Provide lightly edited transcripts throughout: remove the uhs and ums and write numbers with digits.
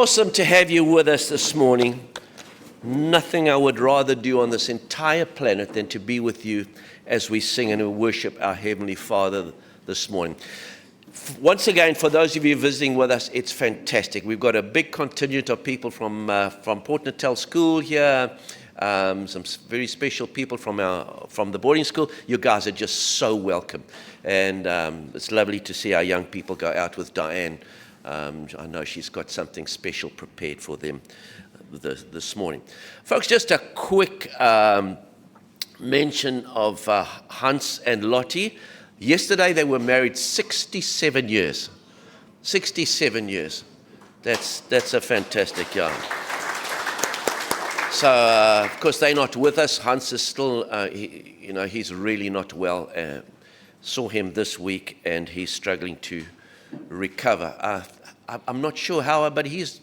Awesome to have you with us this morning. Nothing I would rather do on this entire planet than to be with you as we sing and worship our Heavenly Father this morning. Once again, for those of you visiting with us, it's fantastic. We've got a big contingent of people from Port Natal School here, some very special people from the boarding school. You guys are just so welcome. And it's lovely to see our young people go out with Diane. I know she's got something special prepared for them this morning. Folks, just a quick mention of Hans and Lottie. Yesterday they were married 67 years. 67 years. That's a fantastic yarn. So, of course, they're not with us. Hans is still, he's really not well. Saw him this week, and he's struggling to recover. I'm not sure how, but he's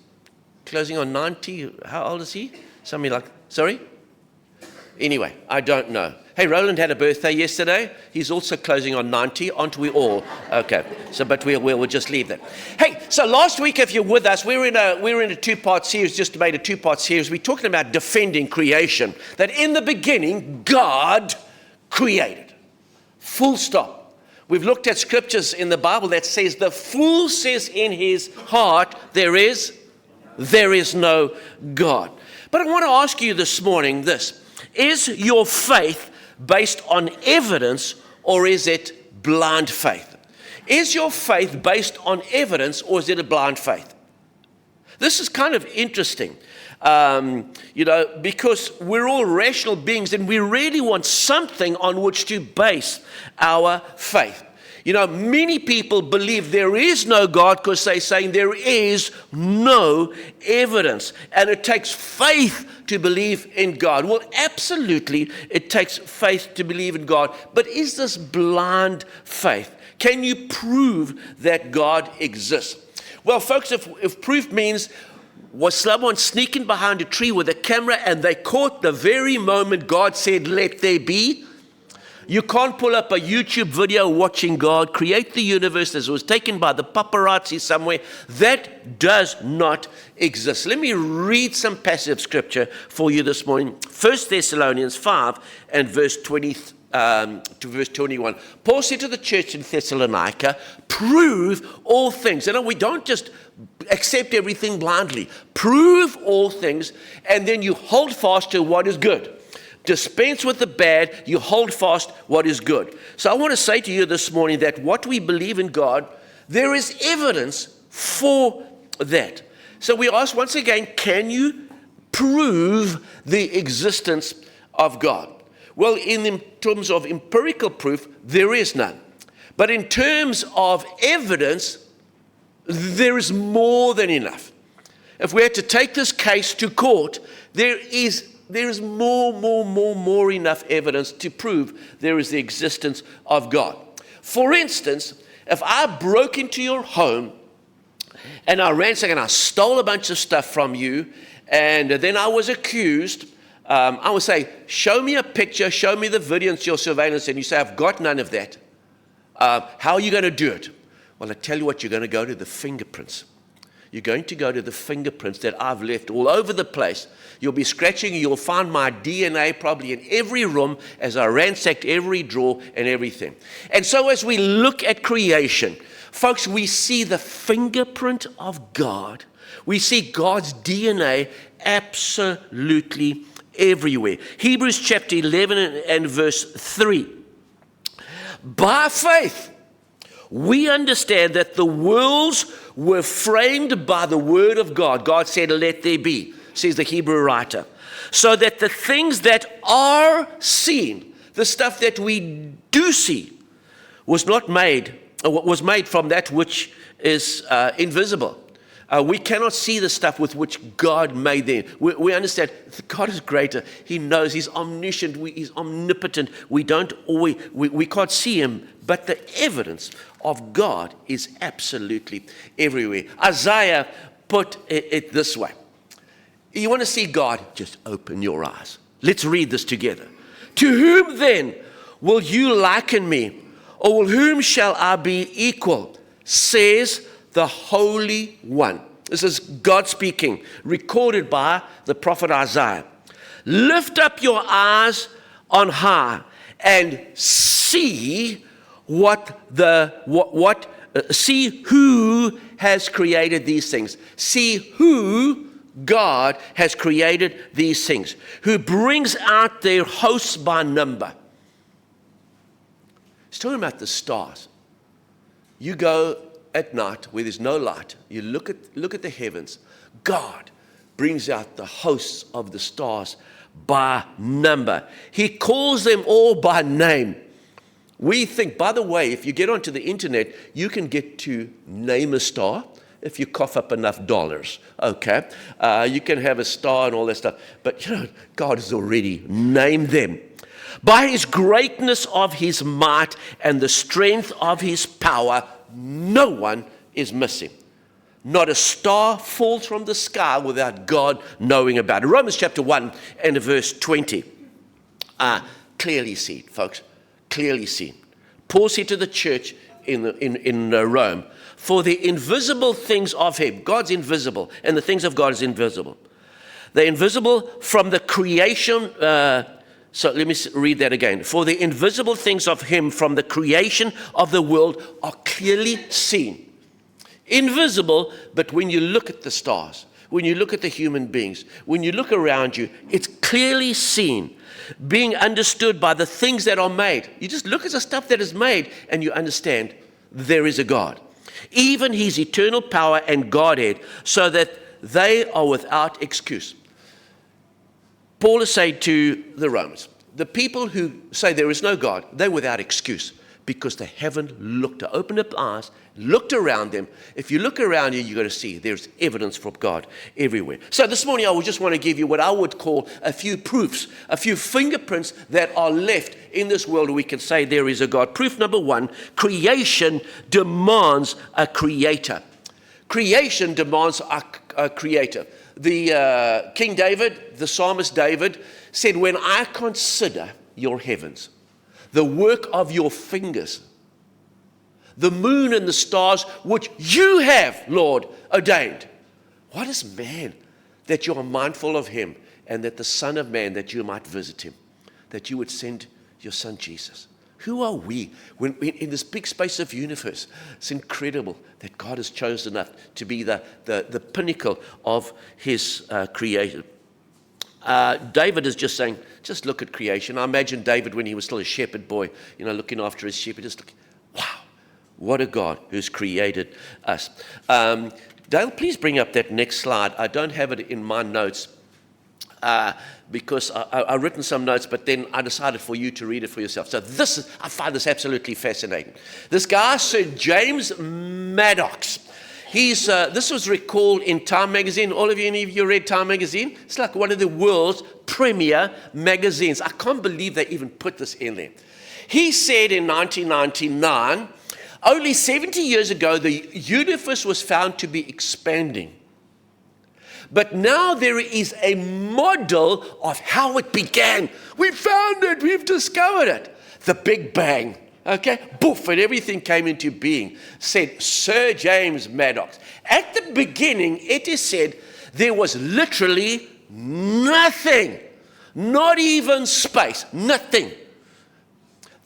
closing on 90. How old is he? Something like, sorry? Anyway, I don't know. Hey, Roland had a birthday yesterday. He's also closing on 90, aren't we all? Okay, but we'll just leave that. Hey, so last week, if you're with us, we were in a two-part series, just made a two-part series. We're talking about defending creation. That in the beginning, God created. Full stop. We've looked at scriptures in the Bible that says the fool says in his heart, there is no God. But I want to ask you this morning this. Is your faith based on evidence, or is it blind faith? Is your faith based on evidence, or is it a blind faith? This is kind of interesting, because we're all rational beings and we really want something on which to base our faith. Many people believe there is no God because they're saying there is no evidence. And it takes faith to believe in God. Well, absolutely, it takes faith to believe in God. But is this blind faith? Can you prove that God exists? Well, folks, if proof means was someone sneaking behind a tree with a camera and they caught the very moment God said, let there be? You can't pull up a YouTube video watching God create the universe as it was taken by the paparazzi somewhere. That does not exist. Let me read some passage of scripture for you this morning. 1 Thessalonians 5 and verse 20 to verse 21. Paul said to the church in Thessalonica, prove all things. We don't just accept everything blindly. Prove all things, and then you hold fast to what is good. Dispense with the bad, you hold fast what is good. So I want to say to you this morning that what we believe in God, there is evidence for that. So we ask once again, can you prove the existence of God? Well, in terms of empirical proof, there is none. But in terms of evidence, there is more than enough. If we had to take this case to court, there is more enough evidence to prove there is the existence of God. For instance, if I broke into your home and I ransacked and I stole a bunch of stuff from you, and then I was accused, I would say, show me a picture, show me the video and your surveillance, and you say, I've got none of that. How are you going to do it? Well, I tell you what, you're going to go to the fingerprints. You're going to go to the fingerprints that I've left all over the place. You'll be scratching, you'll find my DNA probably in every room as I ransacked every drawer and everything. And so as we look at creation, folks, we see the fingerprint of God. We see God's DNA absolutely everywhere. Hebrews chapter 11 and verse 3. By faith, we understand that the worlds were framed by the word of God. God said, let there be, says the Hebrew writer. So that the things that are seen, the stuff that we do see, was made from that which is invisible. We cannot see the stuff with which God made them. We understand God is greater. He knows. He's omniscient. He's omnipotent. We can't see him, but the evidence of God is absolutely everywhere. Isaiah put it this way. You want to see God? Just open your eyes. Let's read this together. To whom then will you liken me? Or whom shall I be equal? Says the Holy One. This is God speaking, recorded by the prophet Isaiah. Lift up your eyes on high and see see who has created these things. See who God has created these things, who brings out their hosts by number. He's talking about the stars. You go at night where there's no light, you look at the heavens. God brings out the hosts of the stars by number. He calls them all by name. We think, by the way, if you get onto the internet, you can get to name a star if you cough up enough dollars, okay? You can have a star and all that stuff. But, God has already named them. By his greatness of his might and the strength of his power, no one is missing. Not a star falls from the sky without God knowing about it. Romans chapter 1 and verse 20. Clearly seen, folks. Clearly seen. Paul said to the church in Rome, for the invisible things of him, God's invisible, and the things of God is invisible. They're invisible from the creation. So let me read that again. For the invisible things of him from the creation of the world are clearly seen. Invisible, but when you look at the stars, when you look at the human beings, when you look around you, it's clearly seen, being understood by the things that are made. You just look at the stuff that is made and you understand there is a God. Even his eternal power and Godhead, so that they are without excuse. Paul is saying to the Romans, the people who say there is no God, they're without excuse because they haven't looked, to open up eyes, looked around them. If you look around you, you're going to see there's evidence from God everywhere. So this morning, I would just want to give you what I would call a few proofs, a few fingerprints that are left in this world where we can say there is a God. Proof number one, creation demands a creator. Creation demands a creator. The King David, the psalmist David, said, when I consider your heavens, the work of your fingers, the moon and the stars which you have, Lord, ordained. What is man that you are mindful of him, and that the Son of Man that you might visit him, that you would send your Son Jesus? Who are we when in this big space of universe? It's incredible that God has chosen us to be the pinnacle of his creation. David is just saying, just look at creation. I imagine David when he was still a shepherd boy, looking after his sheep. Just look, wow, what a God who's created us. Dale, please bring up that next slide. I don't have it in my notes because I've written some notes, but then I decided for you to read it for yourself. So I find this absolutely fascinating. This guy, Sir James Maddox, this was recalled in Time magazine. Any of you read Time magazine? It's like one of the world's premier magazines. I can't believe they even put this in there. He said in 1999, only 70 years ago, the universe was found to be expanding. But now there is a model of how it began. We found it. We've discovered it. The Big Bang. Okay, poof, and everything came into being, said Sir James Maddox. At the beginning, it is said, there was literally nothing, not even space, nothing.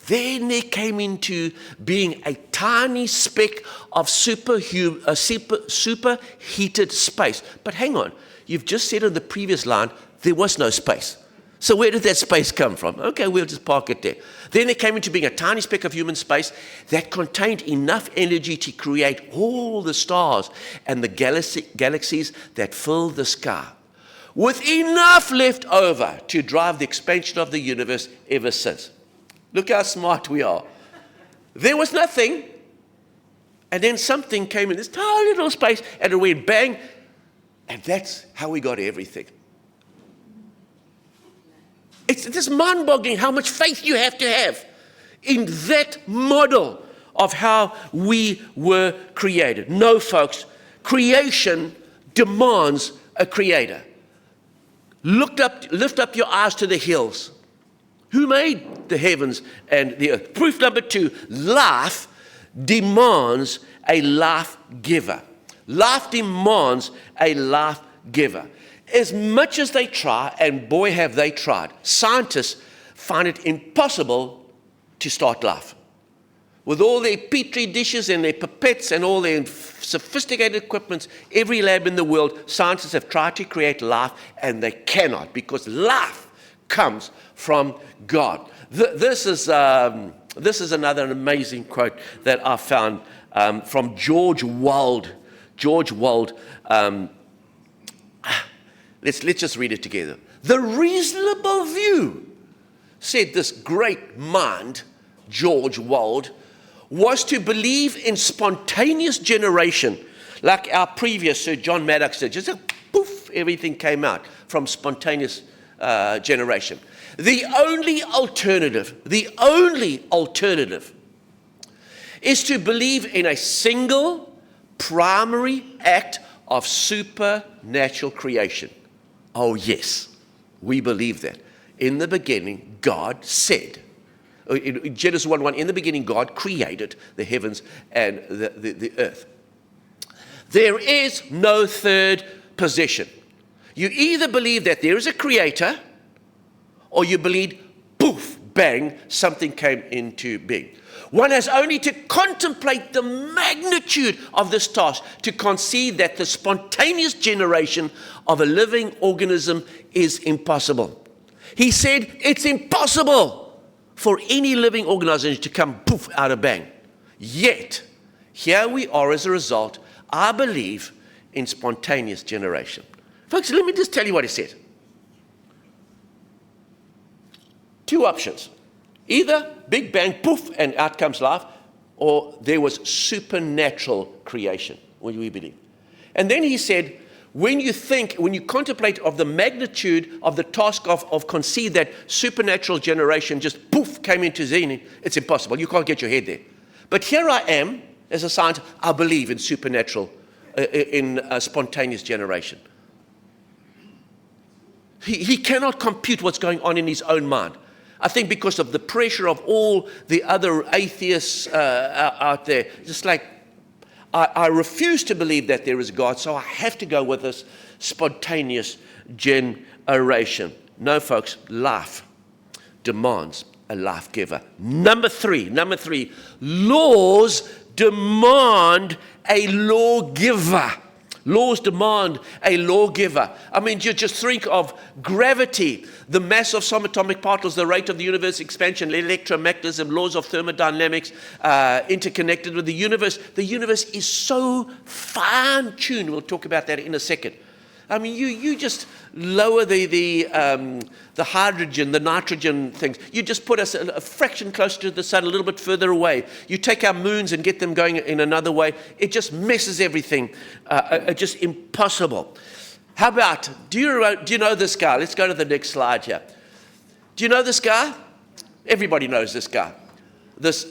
Then there came into being a tiny speck of superheated space. But hang on, you've just said in the previous line, there was no space. So where did that space come from? Okay, we'll just park it there. Then it came into being a tiny speck of human space that contained enough energy to create all the stars and the galaxies that fill the sky, with enough left over to drive the expansion of the universe ever since. Look how smart we are. There was nothing, and then something came in this tiny little space, and it went bang, and that's how we got everything. It's just mind-boggling how much faith you have to have in that model of how we were created. No, folks, creation demands a creator. Lift up your eyes to the hills. Who made the heavens and the earth? Proof number two, life demands a life giver. Life demands a life giver. As much as they try, and boy have they tried, scientists find it impossible to start life. With all their petri dishes and their pipettes and all their sophisticated equipment, every lab in the world, scientists have tried to create life, and they cannot, because life comes from God. This is another amazing quote that I found from George Wald. George Wald. Let's just read it together. The reasonable view, said this great mind, George Wald, was to believe in spontaneous generation, like our previous Sir John Maddox did. Just poof, everything came out from spontaneous generation. The only alternative is to believe in a single primary act of supernatural creation. Oh yes, we believe that. In the beginning, God said. In Genesis 1:1, in the beginning, God created the heavens and the earth. There is no third position. You either believe that there is a creator, or you believe, poof, bang, something came into being. One has only to contemplate the magnitude of this task to concede that the spontaneous generation of a living organism is impossible. He said it's impossible for any living organism to come poof out of bang. Yet, here we are as a result. I believe in spontaneous generation. Folks, let me just tell you what he said. Two options. Either big bang, poof, and out comes life, or there was supernatural creation, what we believe. And then he said, when you contemplate of the magnitude of the task of concede that supernatural generation just poof came into being, it's impossible. You can't get your head there. But here I am, as a scientist, I believe in supernatural, in spontaneous generation. He cannot compute what's going on in his own mind. I think because of the pressure of all the other atheists out there, just like, I refuse to believe that there is a God, so I have to go with this spontaneous generation. No, folks, life demands a life giver. Number three, laws demand a lawgiver. Laws demand a lawgiver. I mean, you just think of gravity, the mass of subatomic particles, the rate of the universe expansion, electromagnetism, laws of thermodynamics, interconnected with the universe. The universe is so fine-tuned. We'll talk about that in a second. I mean, you just lower the hydrogen, the nitrogen things. You just put us a fraction closer to the sun, a little bit further away. You take our moons and get them going in another way. It just messes everything. Just impossible. How about, do you know this guy? Let's go to the next slide here. Do you know this guy? Everybody knows this guy.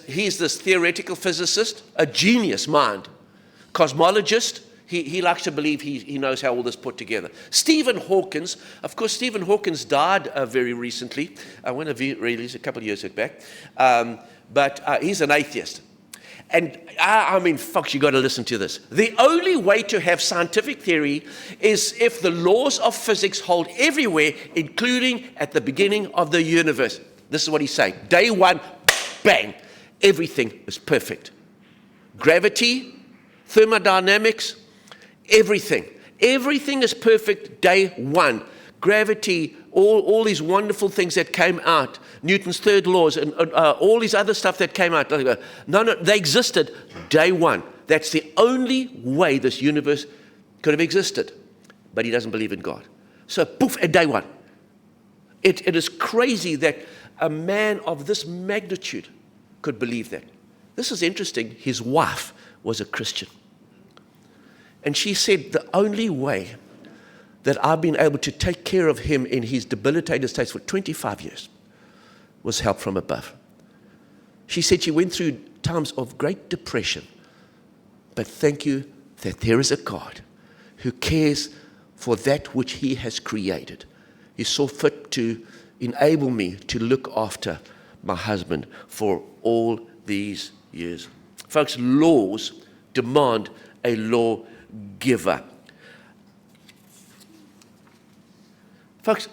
He's this theoretical physicist, a genius mind, cosmologist. He likes to believe he knows how all this put together. Stephen Hawking, of course, Stephen Hawking died very recently. I went to release a couple of years back. But he's an atheist. And I mean, folks, you got to listen to this. The only way to have scientific theory is if the laws of physics hold everywhere, including at the beginning of the universe. This is what he's saying. Day one, bang, everything is perfect. Gravity, thermodynamics, everything is perfect day one. Gravity, all these wonderful things that came out, Newton's third laws, and all these other stuff that came out. No, they existed day one. That's the only way this universe could have existed. But he doesn't believe in God. So poof, at day one. It is crazy that a man of this magnitude could believe that. This is interesting. His wife was a Christian. And she said, the only way that I've been able to take care of him in his debilitated states for 25 years was help from above. She said she went through times of great depression, but thank you that there is a God who cares for that which he has created. He saw fit to enable me to look after my husband for all these years. Folks, laws demand a law giver. Folks,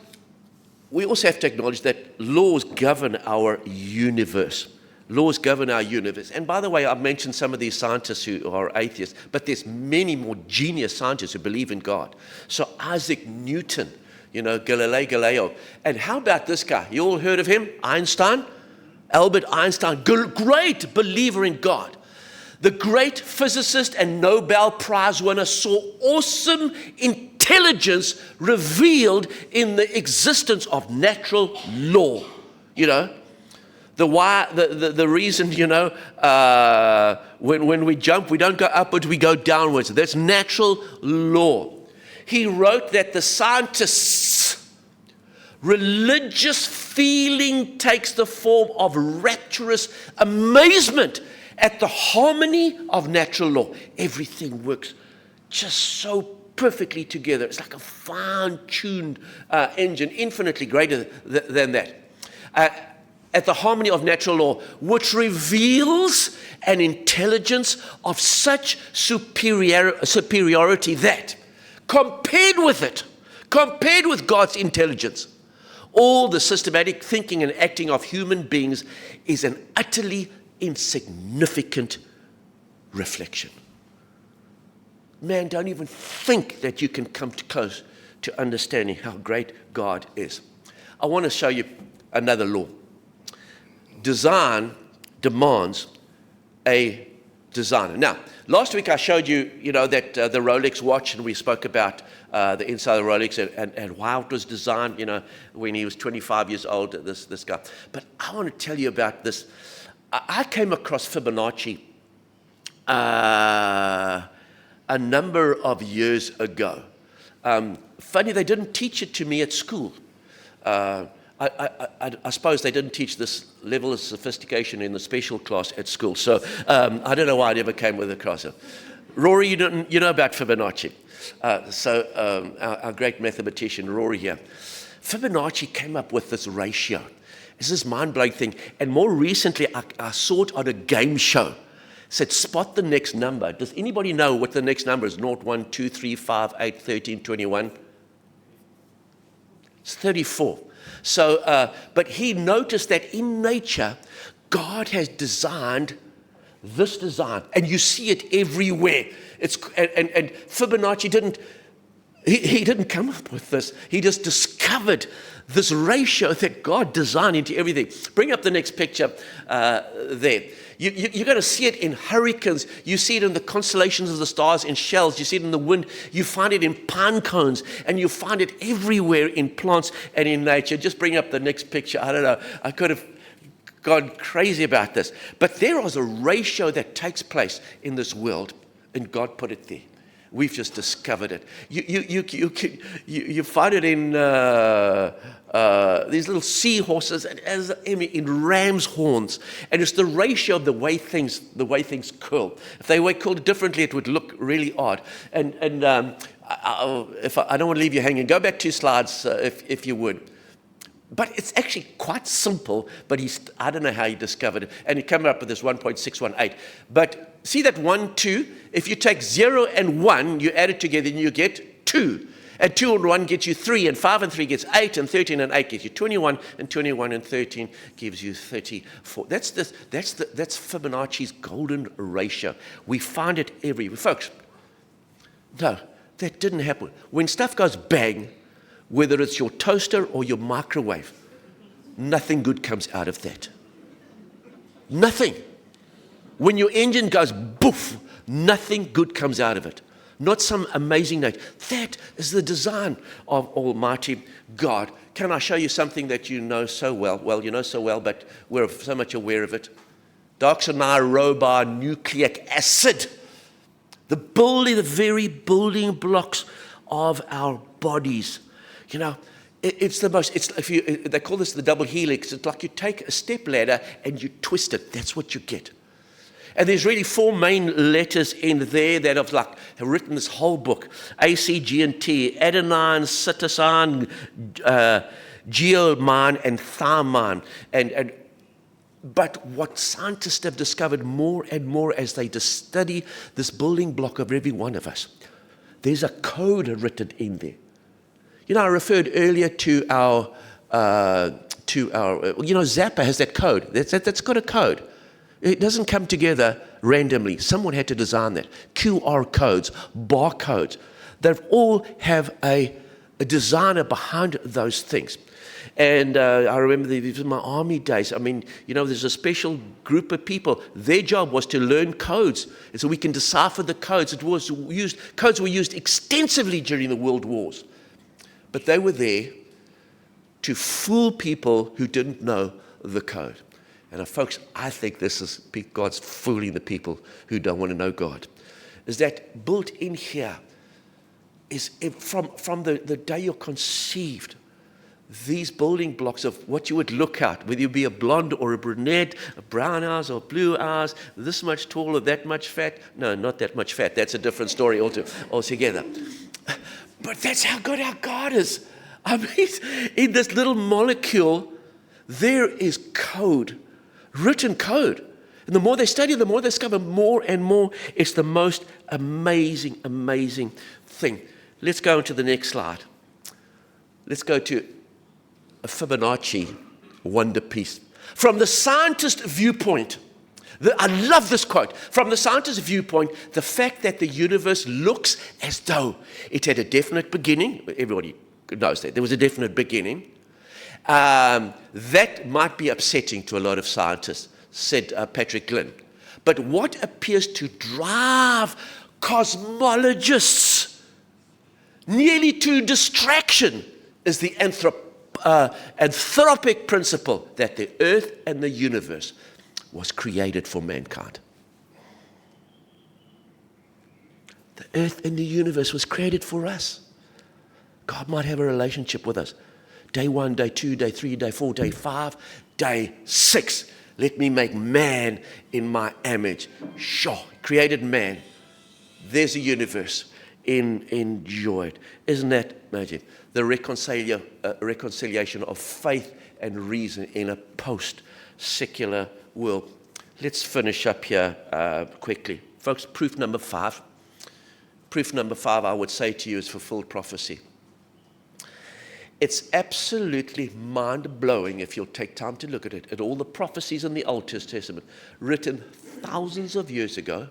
we also have to acknowledge that laws govern our universe. Laws govern our universe. And by the way, I've mentioned some of these scientists who are atheists, but there's many more genius scientists who believe in God. So Isaac Newton, Galileo. And how about this guy? You all heard of him? Einstein? Albert Einstein, great believer in God. The great physicist and Nobel Prize winner saw awesome intelligence revealed in the existence of natural law. The reason, when we jump, we don't go upwards, we go downwards. That's natural law. He wrote that the scientists' religious feeling takes the form of rapturous amazement at the harmony of natural law. Everything works just so perfectly together. It's like a fine-tuned engine, infinitely greater than that. At the harmony of natural law, which reveals an intelligence of such superiority that, compared with God's intelligence, all the systematic thinking and acting of human beings is an utterly insignificant reflection. Man, don't even think that you can come close to understanding how great God is. I want to show you another law. Design demands a designer. Now, last week I showed you, that the Rolex watch, and we spoke about the inside of the Rolex and how it was designed, when he was 25 years old, this guy. But I want to tell you about this. I came across Fibonacci a number of years ago. Funny, they didn't teach it to me at school. I suppose they didn't teach this level of sophistication in the special class at school. So I don't know why I never came with a class. Rory, you know about Fibonacci. Our great mathematician, Rory here. Fibonacci came up with this ratio. It's this mind-blowing thing. And more recently, I saw it on a game show. It said, spot the next number. Does anybody know what the next number is? 0, 1, 2, 3, 5, 8, 13, 21? It's 34. So, but he noticed that in nature, God has designed this design, and you see it everywhere. And Fibonacci didn't come up with this. He just discovered this ratio that God designed into everything. Bring up the next picture there. You're going to see it in hurricanes. You see it in the constellations of the stars, in shells. You see it in the wind. You find it in pine cones. And you find it everywhere in plants and in nature. Just bring up the next picture. I don't know. I could have gone crazy about this. But there is a ratio that takes place in this world, and God put it there. We've just discovered it. You find it in these little seahorses and in ram's horns, and it's the ratio of the way things curl. If they were curled differently, it would look really odd. And if I don't want to leave you hanging, go back 2 slides if you would. But it's actually quite simple, but I don't know how he discovered it. And he came up with this 1.618. But see that 1, 2? If you take 0 and 1, you add it together and you get 2. And 2 and 1 gets you 3, and 5 and 3 gets 8, and 13 and 8 gets you 21, and 21 and 13 gives you 34. That's Fibonacci's golden ratio. We find it everywhere. Folks, no, that didn't happen. When stuff goes bang, whether it's your toaster or your microwave, nothing good comes out of that. Nothing. When your engine goes boof, nothing good comes out of it. Not some amazing nature. That is the design of Almighty God. Can I show you something that you know so well? Well, you know so well, but we're so much aware of it. Deoxynitronucleic acid. The very building blocks of our bodies. It's the most, they call this the double helix. It's like you take a step ladder and you twist it. That's what you get. And there's really 4 main letters in there that have written this whole book. A, C, G, and T. Adenine, cytosine, geomine, and thymine. But what scientists have discovered more and more as they study this building block of every one of us, there's a code written in there. You know, I referred earlier to our Zappa has that code. That's got a code. It doesn't come together randomly. Someone had to design that. QR codes, barcodes. They all have a designer behind those things. And I remember these were my army days. I mean, you know, there's a special group of people. Their job was to learn codes. And so we can decipher the codes. Codes were used extensively during the world wars. But they were there to fool people who didn't know the code. And folks, I think this is God's fooling the people who don't want to know God. Is that built in here is from the day you're conceived, these building blocks of what you would look at, whether you be a blonde or a brunette, a brown eyes or blue eyes, this much tall or that much fat. No, not that much fat. That's a different story altogether. But that's how good our God is. I mean, in this little molecule, there is code, written code. And the more they study, the more they discover more and more. It's the most amazing, amazing thing. Let's go on to the next slide. Let's go to a Fibonacci wonder piece. From the scientist viewpoint, I love this quote. From the scientist's viewpoint, the fact that the universe looks as though it had a definite beginning, everybody knows that, there was a definite beginning, that might be upsetting to a lot of scientists, said Patrick Glynn. But what appears to drive cosmologists nearly to distraction is the anthropic principle that the earth and the universe was created for mankind. The earth and the universe was created for us. God might have a relationship with us. Day 1, day 2, day 3, day 4, day 5, day 6. Let me make man in my image. Sure, created man. There's a universe. Enjoy it. Isn't that amazing? The reconciliation of faith and reason in a post-secular world. Let's finish up here quickly. Folks, proof number 5. Proof number 5, I would say to you, is fulfilled prophecy. It's absolutely mind-blowing if you'll take time to look at it, at all the prophecies in the Old Testament, written thousands of years ago,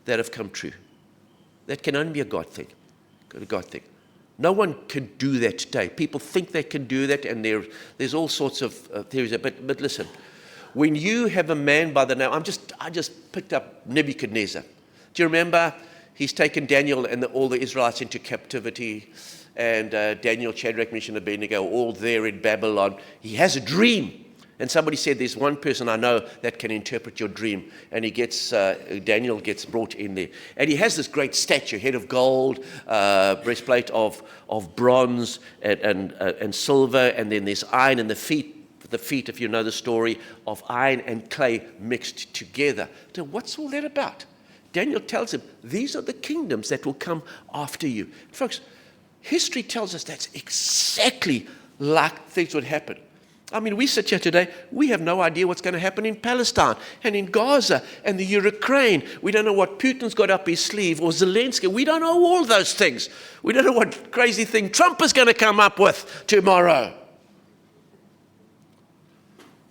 that have come true. That can only be a God thing. A God thing. No one can do that today. People think they can do that, and there's all sorts of theories. But listen, when you have a man by the name, I just picked up Nebuchadnezzar. Do you remember? He's taken Daniel and all the Israelites into captivity, and Daniel, Shadrach, Meshach, and Abednego, all there in Babylon. He has a dream. And somebody said, there's one person I know that can interpret your dream. And Daniel gets brought in there. And he has this great statue, head of gold, breastplate of bronze and silver. And then there's iron in the feet, if you know the story, of iron and clay mixed together. So what's all that about? Daniel tells him, these are the kingdoms that will come after you. Folks, history tells us that's exactly like things would happen. I mean, we sit here today, we have no idea what's going to happen in Palestine and in Gaza and the Ukraine. We don't know what Putin's got up his sleeve or Zelensky. We don't know all those things. We don't know what crazy thing Trump is going to come up with tomorrow.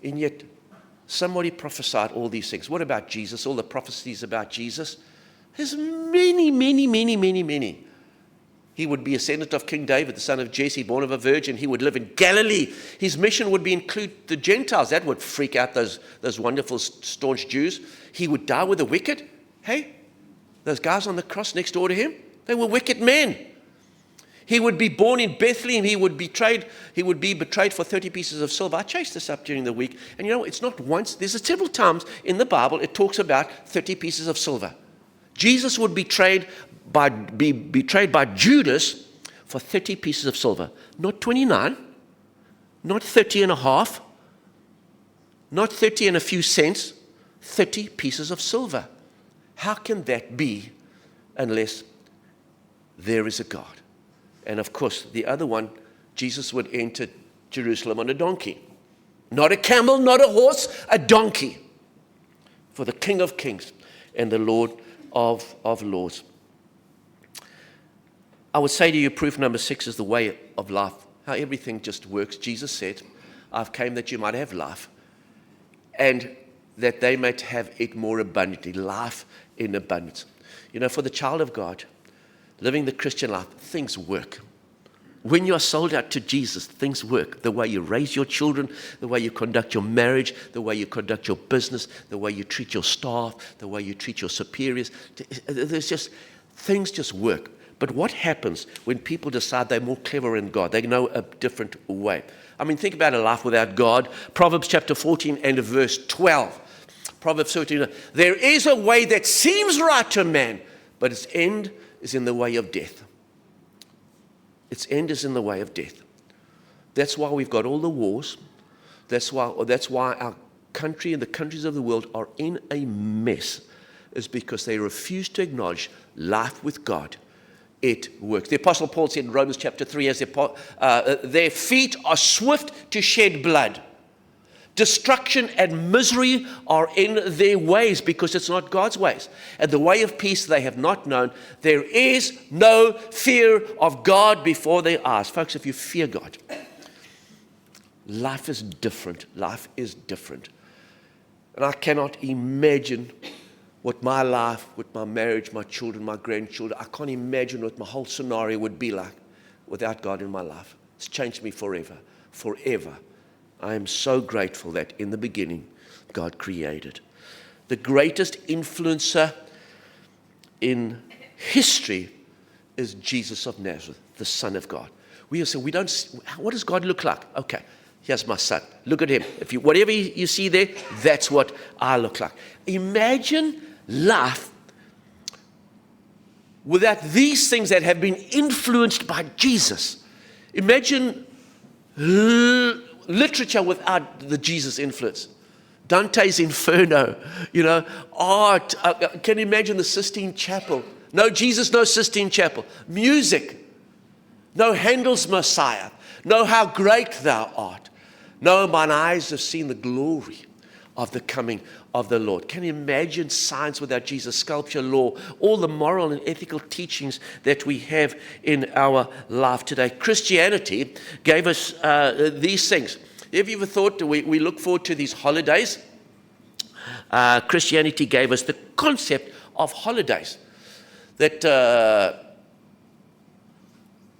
And yet, somebody prophesied all these things. What about Jesus? All the prophecies about Jesus? There's many, many, many, many, many. He would be a descendant of King David, the son of Jesse, born of a virgin. He would live in Galilee. His mission would be include the Gentiles. That would freak out those wonderful, staunch Jews. He would die with the wicked. Hey, those guys on the cross next door to him, they were wicked men. He would be born in Bethlehem. He would be betrayed for 30 pieces of silver. I chased this up during the week. And you know, it's not once. There's several times in the Bible it talks about 30 pieces of silver. Jesus would be betrayed by Judas for 30 pieces of silver. Not 29, not 30 and a half, not 30 and a few cents, 30 pieces of silver. How can that be unless there is a God? And of course, the other one, Jesus would enter Jerusalem on a donkey. Not a camel, not a horse, a donkey. For the King of Kings and the Lord of Lords. I would say to you, proof number 6 is the way of life, how everything just works. Jesus said, I've came that you might have life, and that they might have it more abundantly, life in abundance. You know, for the child of God, living the Christian life, things work. When you are sold out to Jesus, things work. The way you raise your children, the way you conduct your marriage, the way you conduct your business, the way you treat your staff, the way you treat your superiors. Things just work. But what happens when people decide they're more clever in God? They know a different way. I mean, think about a life without God. Proverbs chapter 14 and verse 12. Proverbs 14, there is a way that seems right to man, but its end is in the way of death. Its end is in the way of death. That's why we've got all the wars. That's why our country and the countries of the world are in a mess, is because they refuse to acknowledge life with God. It works. The Apostle Paul said in Romans chapter 3, as their feet are swift to shed blood. Destruction and misery are in their ways because it's not God's ways. And the way of peace they have not known. There is no fear of God before their eyes. Folks, if you fear God, life is different. Life is different. And I cannot imagine what my life, with my marriage, my children, my grandchildren, I can't imagine what my whole scenario would be like without God in my life. It's changed me forever, forever. I am so grateful that in the beginning, God created. The greatest influencer in history is Jesus of Nazareth, the Son of God. We say, what does God look like? Okay, here's my son. Look at him. Whatever you see there, that's what I look like. Imagine life without these things that have been influenced by Jesus. Imagine literature without the Jesus influence. Dante's Inferno, art. Can you imagine the Sistine Chapel? No Jesus, no Sistine Chapel. Music. No Handel's Messiah. No How Great Thou Art. No, mine eyes have seen the glory of the coming of the Lord. Can you imagine science without Jesus, sculpture, law, all the moral and ethical teachings that we have in our life today? Christianity gave us these things. Have you ever thought that we look forward to these holidays? Christianity gave us the concept of holidays. That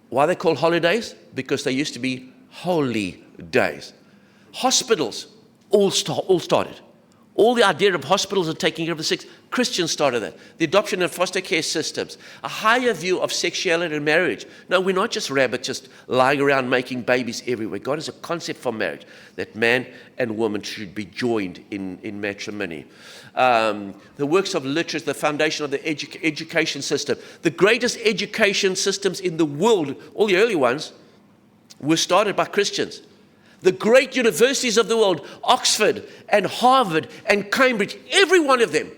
why are they called holidays? Because they used to be holy days. Hospitals all started. All the idea of hospitals and taking care of the sick, Christians started that. The adoption and foster care systems, a higher view of sexuality and marriage. No, we're not just rabbits just lying around making babies everywhere. God has a concept for marriage, that man and woman should be joined in matrimony. The works of literature, the foundation of the education system. The greatest education systems in the world, all the early ones, were started by Christians. The great universities of the world, Oxford and Harvard and Cambridge, every one of them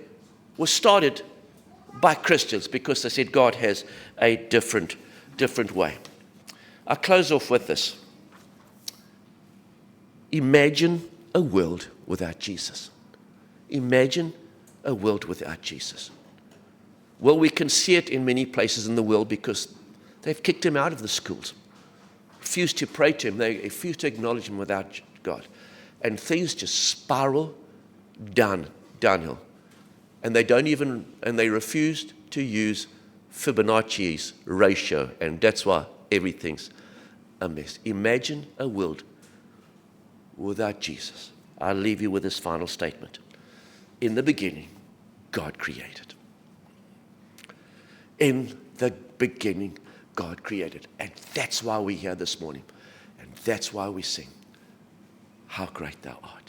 was started by Christians because they said God has a different way. I'll close off with this. Imagine a world without Jesus. Imagine a world without Jesus. Well, we can see it in many places in the world because they've kicked him out of the schools. Refuse to pray to him. They refuse to acknowledge him without God. And things just spiral downhill. And they refused to use Fibonacci's ratio. And that's why everything's a mess. Imagine a world without Jesus. I'll leave you with this final statement. In the beginning, God created. In the beginning, God created. And that's why we're here this morning. And that's why we sing, How Great Thou Art.